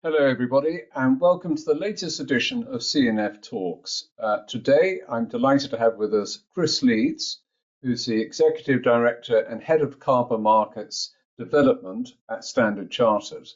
Hello, everybody, and welcome to the latest edition of CNF Talks. Today, I'm delighted to have with us Chris Leeds, who's the Executive Director and Head of Carbon Markets Development at Standard Chartered.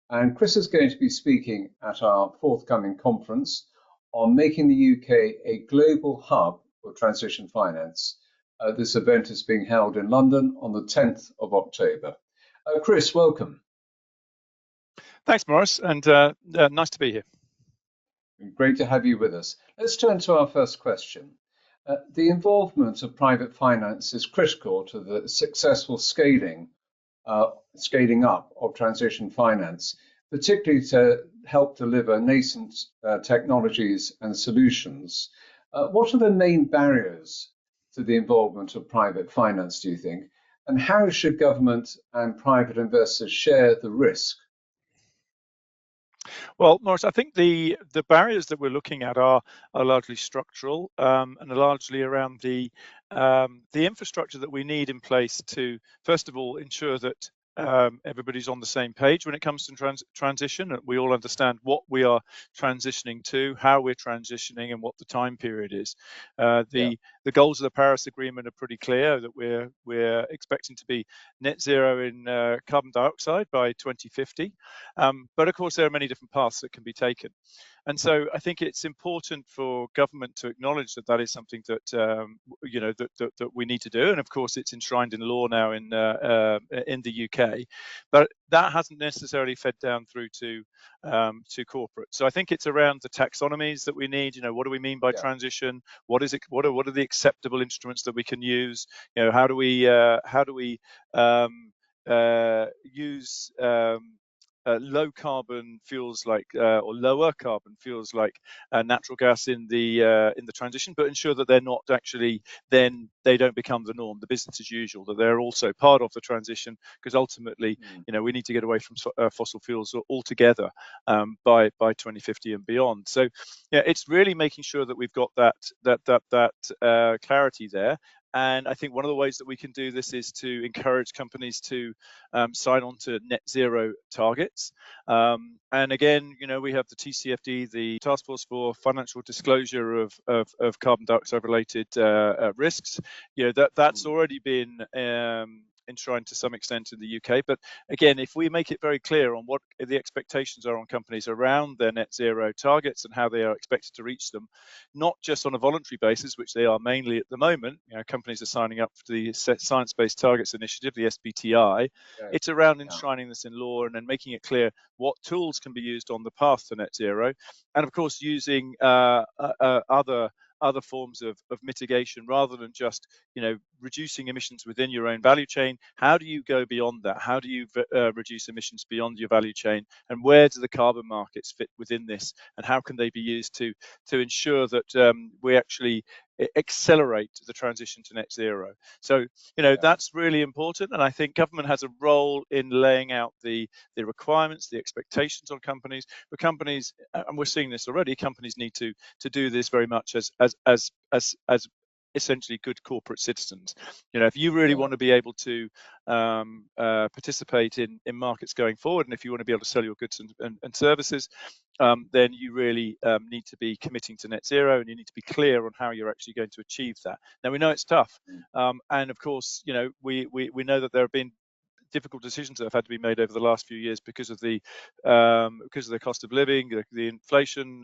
And Chris is going to be speaking at our forthcoming conference on making the UK a global hub for transition finance. This event is being held in London on the 10th of October. Chris, welcome. Thanks, Morris, and nice to be here. Great to have you with us. Let's turn to our first question. The involvement of private finance is critical to the successful scaling up of transition finance, particularly to help deliver nascent technologies and solutions. What are the main barriers to the involvement of private finance, do you think? And how should government and private investors share the risk? Well, Morris, I think the barriers that we're looking at are largely structural and are largely around the infrastructure that we need in place to, first of all, ensure that everybody's on the same page when it comes to transition. We all understand what we are transitioning to, how we're transitioning, and what the time period is. The goals of the Paris Agreement are pretty clear that we're expecting to be net zero in carbon dioxide by 2050. But of course, there are many different paths that can be taken. And so I think it's important for government to acknowledge that that is something that that we need to do. And of course, it's enshrined in law now in the UK, but that hasn't necessarily fed down through to corporate. So I think it's around the taxonomies that we need. What do we mean by transition? What is it? What are the acceptable instruments that we can use? How do we use low carbon fuels like or lower carbon fuels like natural gas in the transition, but ensure that they're not actually, then they don't become the norm, the business as usual, that they're also part of the transition, because ultimately we need to get away from fossil fuels altogether by 2050 and beyond. So it's really making sure that we've got that clarity there. And I think one of the ways that we can do this is to encourage companies to sign on to net zero targets. And again, we have the TCFD, the Task Force for Financial Disclosure of Carbon Dioxide related risks. That's already been enshrined to some extent in the UK. But again, if we make it very clear on what the expectations are on companies around their net zero targets and how they are expected to reach them, not just on a voluntary basis, which they are mainly at the moment, companies are signing up for the Science Based Targets Initiative, the SBTI. It's around enshrining this in law and then making it clear what tools can be used on the path to net zero. And of course, using other forms of mitigation rather than just reducing emissions within your own value chain. How do you go beyond that? How do you reduce emissions beyond your value chain, and where do the carbon markets fit within this, and how can they be used to ensure that we actually accelerate the transition to net zero? So that's really important, and I think government has a role in laying out the requirements, the expectations on companies. But companies, and we're seeing this already, companies need to do this very much as essentially good corporate citizens. If you really want to be able to participate in markets going forward, and if you want to be able to sell your goods and services, then you really need to be committing to net zero, and you need to be clear on how you're actually going to achieve that. Now, we know it's tough, and of course, we know that there have been difficult decisions that have had to be made over the last few years because of the cost of living, the inflation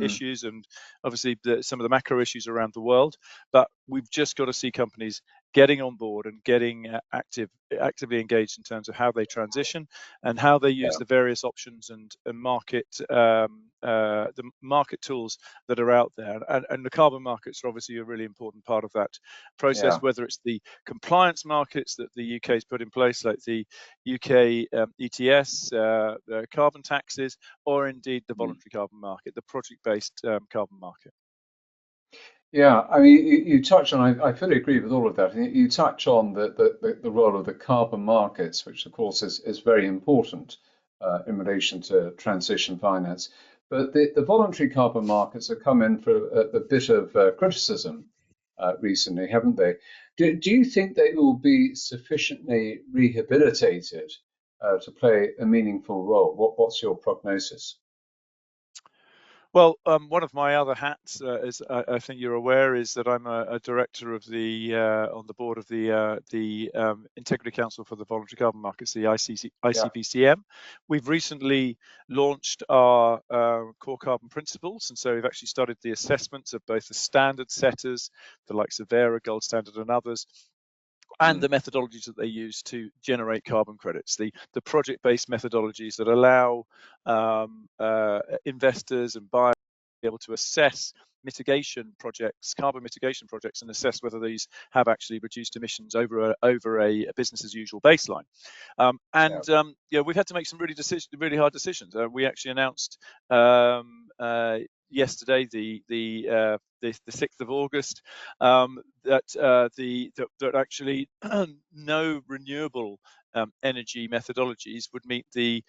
issues, and obviously some of the macro issues around the world. But we've just got to see companies getting on board and getting actively engaged in terms of how they transition and how they use the various options and market the market tools that are out there. And the carbon markets are obviously a really important part of that process, whether it's the compliance markets that the UK has put in place, like the UK ETS, the carbon taxes, or indeed the voluntary carbon market, the project-based carbon market. Yeah, I mean, you touch on, I fully agree with all of that. You touch on the role of the carbon markets, which of course is very important in relation to transition finance. But the voluntary carbon markets have come in for a bit of criticism recently, haven't they? Do you think they will be sufficiently rehabilitated to play a meaningful role? What's your prognosis? Well, one of my other hats, as I think you're aware, is that I'm a director of the on the board of the Integrity Council for the Voluntary Carbon Markets, the Yeah. ICVCM. We've recently launched our core carbon principles, and so we've actually started the assessments of both the standard setters, the likes of Vera, Gold Standard, and others, and the methodologies that they use to generate carbon credits, the project-based methodologies that allow investors and buyers to be able to assess mitigation projects, carbon mitigation projects, and assess whether these have actually reduced emissions over a business as usual baseline. We've had to make some really hard decisions. We actually announced yesterday, the 6th of August, that actually no renewable energy methodologies would meet the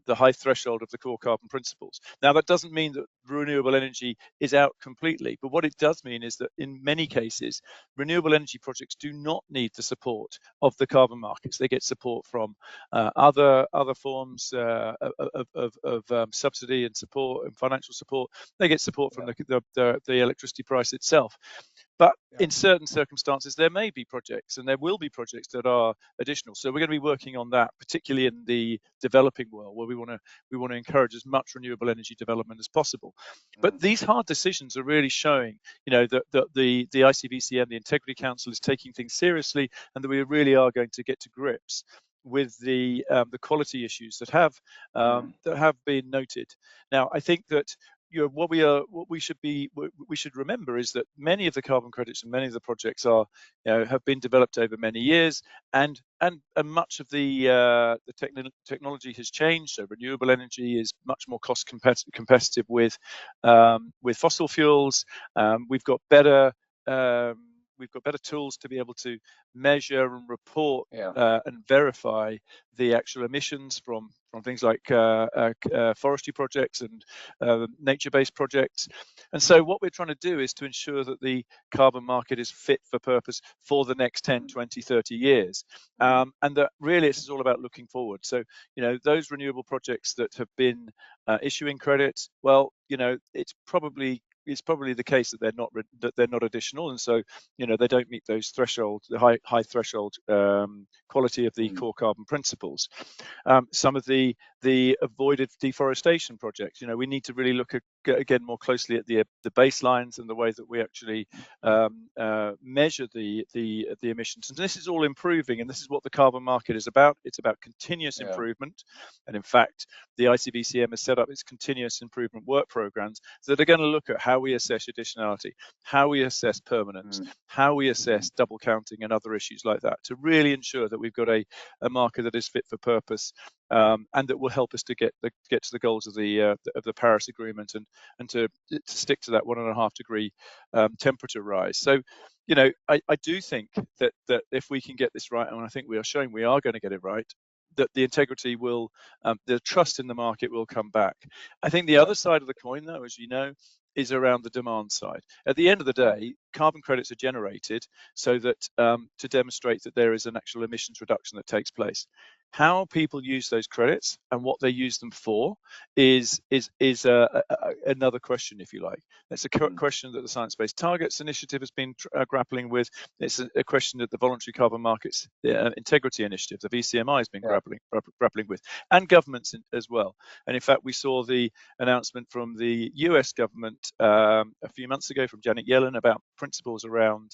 high threshold of the core carbon principles. Now, that doesn't mean that renewable energy is out completely, but what it does mean is that in many cases, renewable energy projects do not need the support of the carbon markets. They get support from other forms of subsidy and support and financial support. They get support from the electricity price itself. But in certain circumstances, there may be projects, and there will be projects that are additional. So we're going to be working on that, particularly in the developing world, where we want to encourage as much renewable energy development as possible. But these hard decisions are really showing, that the ICVCM, the Integrity Council, is taking things seriously, and that we really are going to get to grips with the quality issues that have been noted. Now, I think that what we should remember is that many of the carbon credits and many of the projects have been developed over many years, and much of the technology has changed. So renewable energy is much more cost competitive with fossil fuels. We've got better tools to be able to measure and report and verify the actual emissions from things like forestry projects and nature-based projects. And so what we're trying to do is to ensure that the carbon market is fit for purpose for the next 10, 20, 30 years. And that really this is all about looking forward. So, those renewable projects that have been issuing credits, well, it's probably the case that they're not additional, and so they don't meet those the high threshold quality of the core carbon principles. Some of the avoided deforestation projects, we need to really look again more closely at the baselines and the way that we actually measure the emissions. And this is all improving, and this is what the carbon market is about. It's about continuous improvement, and in fact, the ICVCM has set up its continuous improvement work programs that are going to look at how we assess additionality, how we assess permanence, how we assess double counting and other issues like that, to really ensure that we've got a market that is fit for purpose, and that will help us to get to the goals of the Paris Agreement and to stick to that 1.5 degree temperature rise. So, I do think that if we can get this right, and I think we are showing we are going to get it right, that the integrity will, the trust in the market will come back. I think the other side of the coin, though, as you know, is around the demand side. At the end of the day, carbon credits are generated so that to demonstrate that there is an actual emissions reduction that takes place. How people use those credits and what they use them for is another question, if you like. It's a question that the Science Based Targets Initiative has been grappling with. It's a question that the Voluntary Carbon Markets Integrity Initiative, the VCMI, has been grappling with, and governments as well. And in fact, we saw the announcement from the US government a few months ago from Janet Yellen about principles around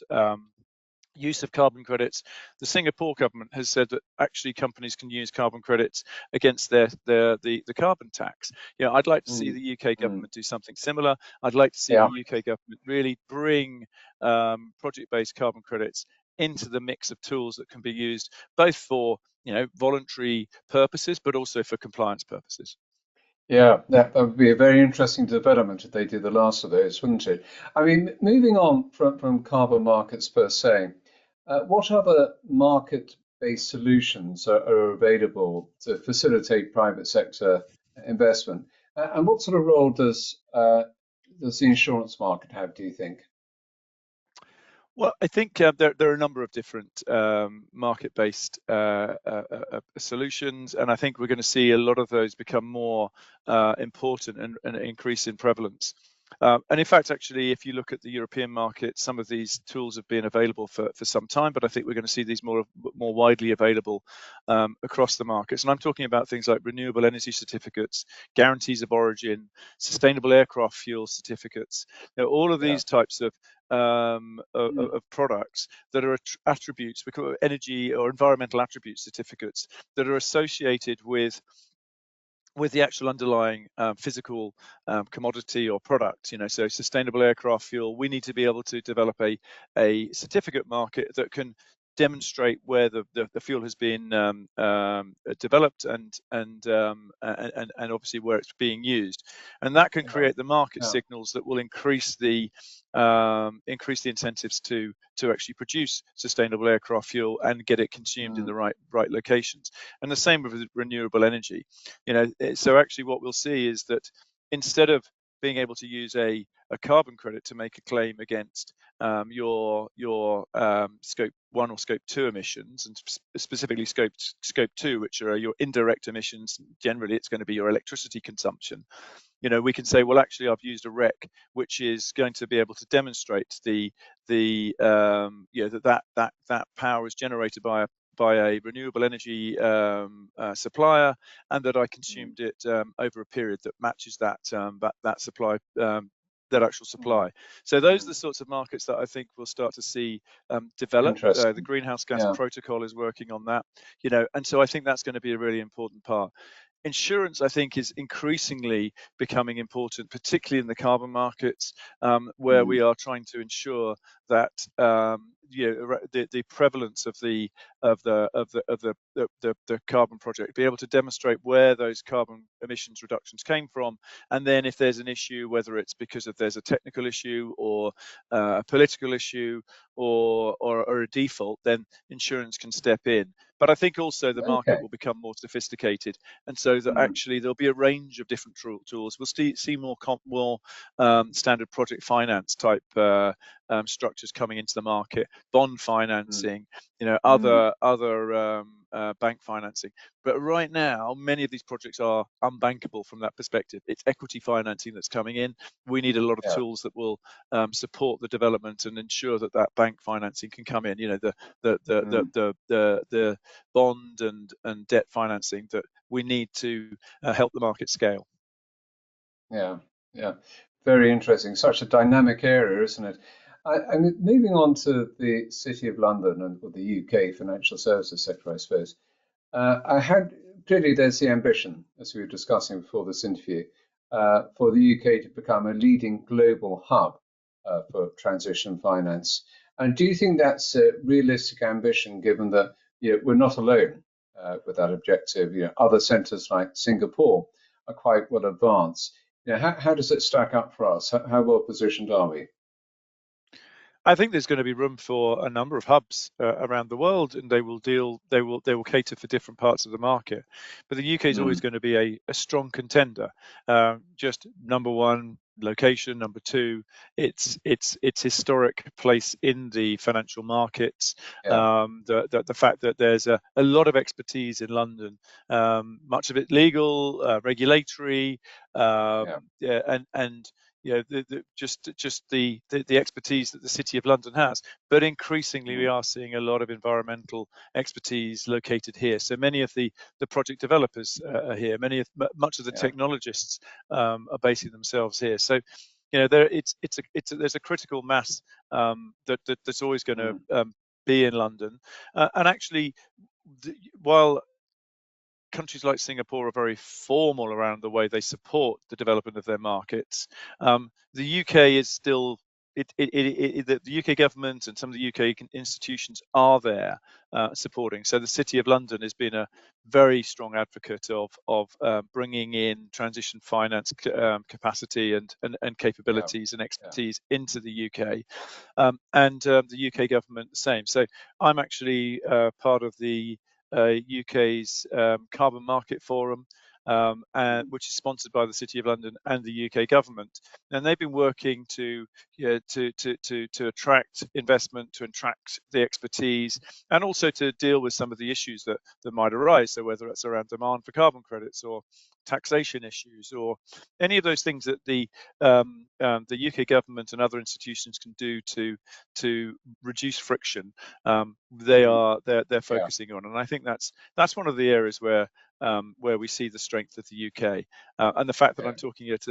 use of carbon credits. The Singapore government has said that actually companies can use carbon credits against the carbon tax. I'd like to see the UK government do something similar. I'd like to see the UK government really bring project-based carbon credits into the mix of tools that can be used both for voluntary purposes, but also for compliance purposes. Yeah, that would be a very interesting development if they did the last of those, wouldn't it? I mean, moving on from carbon markets per se, what other market-based solutions are available to facilitate private sector investment? And what sort of role does the insurance market have, do you think? Well, I think there are a number of different market-based solutions, and I think we're going to see a lot of those become more important and increase in prevalence. And in fact, actually, if you look at the European market, some of these tools have been available for some time, but I think we're going to see these more widely available across the markets. And I'm talking about things like renewable energy certificates, guarantees of origin, sustainable aircraft fuel certificates. All of Yeah. these types of Mm. products that are attributes, we call it energy or environmental attribute certificates, that are associated with the actual underlying physical commodity or product. So sustainable aircraft fuel, we need to be able to develop a certificate market that can demonstrate where the fuel has been developed and obviously where it's being used, and that can Yeah. create the market Yeah. signals that will increase the incentives to actually produce sustainable aircraft fuel and get it consumed in Mm. the right locations. And the same with renewable energy. So actually what we'll see is that instead of being able to use a carbon credit to make a claim against your scope 1 or scope 2 emissions, and specifically scope 2, which are your indirect emissions. Generally it's going to be your electricity consumption. We can say, well, actually I've used a rec which is going to be able to demonstrate that power is generated by a renewable energy supplier, and that I Mm. consumed it over a period that matches that supply, that actual Mm. supply. So those are Mm. the sorts of markets that I think we'll start to see develop. The Interesting. Greenhouse Gas Yeah. Protocol is working on that, and so I think that's going to be a really important part. Insurance, I think, is increasingly becoming important, particularly in the carbon markets, where Mm. we are trying to ensure that the prevalence of the carbon project, be able to demonstrate where those carbon emissions reductions came from, and then if there's an issue, whether it's because of there's a technical issue or a political issue or a default, then insurance can step in. But I think also the market Okay. will become more sophisticated, and so that Mm. actually there'll be a range of different tools. We'll see more standard project finance type structures coming into the market, bond Mm. financing, Mm. other bank financing. But right now, many of these projects are unbankable from that perspective. It's equity financing that's coming in. We need a lot of Yeah. tools that will support the development and ensure that bank financing can come in. Mm. The bond and debt financing that we need to help the market scale. Yeah. Yeah. Very interesting. Such a dynamic area, isn't it? I mean, moving on to the City of London and or the UK financial services sector, I suppose. I had clearly there's the ambition, as we were discussing before this interview, for the UK to become a leading global hub for transition finance. And do you think that's a realistic ambition, given that we're not alone with that objective? Other centres like Singapore are quite well advanced. How does it stack up for us? How well positioned are we? I think there's going to be room for a number of hubs around the world, and they will cater for different parts of the market. But the UK is always Mm. going to be a strong contender. Just number one, location. Number two, its historic place in the financial markets. Yeah, The fact that there's a lot of expertise in London, much of it legal, regulatory, yeah, yeah, and just the expertise that the City of London has. But increasingly, we mm, are seeing a lot of environmental expertise located here. So many of the project developers are here. Much of the yeah, technologists are basing themselves here. So there's a critical mass that's always going to mm, be in London, and actually, while countries like Singapore are very formal around the way they support the development of their markets. The UK is still the UK government and some of the UK institutions are there supporting. So the City of London has been a very strong advocate of bringing in transition finance capacity and yeah, capabilities and yeah, expertise into the UK, and the UK government the same. So I'm actually part of the UK's Carbon Market Forum, which is sponsored by the City of London and the UK government. And they've been working to attract investment, to attract the expertise, and also to deal with some of the issues that might arise. So whether it's around demand for carbon credits or taxation issues or any of those things that the UK government and other institutions can do to reduce friction, they're focusing on, and I think that's one of the areas where we see the strength of the UK, and the fact that I'm talking at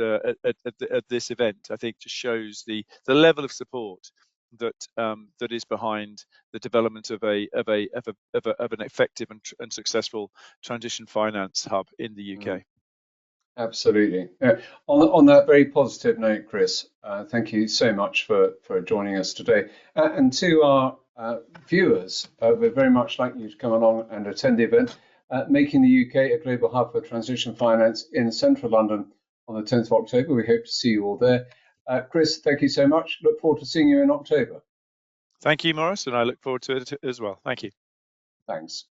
this event, I think, just shows the level of support that is behind the development of an effective and successful transition finance hub in the UK. Absolutely. On that very positive note, Chris, thank you so much for joining us today. And to our viewers, we'd very much like you to come along and attend the event, Making the UK a Global Hub for Transition Finance in central London on the 10th of October. We hope to see you all there. Chris, thank you so much. Look forward to seeing you in October. Thank you, Maurice, and I look forward to it as well. Thank you. Thanks.